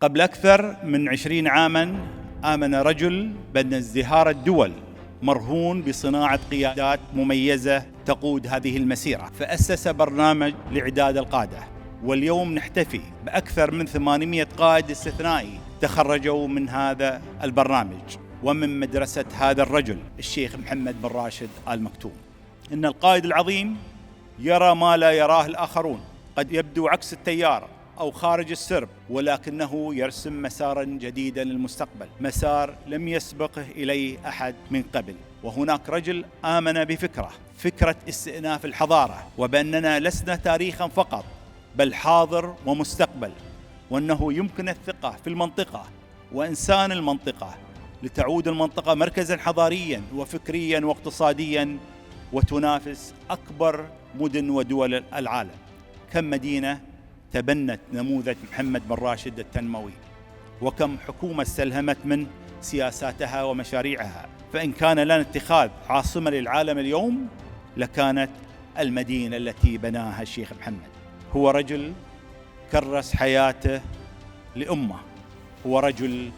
قبل أكثر من 20 عاماً آمن رجل بأن ازدهار الدول مرهون بصناعة قيادات مميزة تقود هذه المسيرة، فأسس برنامج لإعداد القادة. واليوم نحتفي بأكثر من 800 قائد استثنائي تخرجوا من هذا البرنامج ومن مدرسة هذا الرجل الشيخ محمد بن راشد آل مكتوم. إن القائد العظيم يرى ما لا يراه الآخرون، قد يبدو عكس التيار أو خارج السرب، ولكنه يرسم مساراً جديداً للمستقبل، مسار لم يسبقه إليه أحد من قبل. وهناك رجل آمن فكرة استئناف الحضارة، وبأننا لسنا تاريخاً فقط بل حاضر ومستقبل، وأنه يمكن الثقة في المنطقة وإنسان المنطقة لتعود المنطقة مركزاً حضارياً وفكرياً واقتصادياً وتنافس أكبر مدن ودول العالم. كم مدينة تبنت نموذج محمد بن راشد التنموي، وكم حكومة استلهمت من سياساتها ومشاريعها. فإن كان لنا اتخاذ عاصمة للعالم اليوم لكانت المدينة التي بناها الشيخ محمد. هو رجل كرس حياته لأمة، هو رجل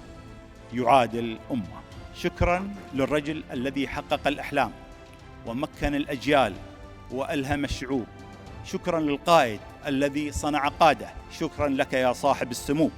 يعادل أمة. شكراً للرجل الذي حقق الأحلام ومكن الأجيال وألهم الشعوب. شكراً للقائد الذي صنع قادة. شكراً لك يا صاحب السمو.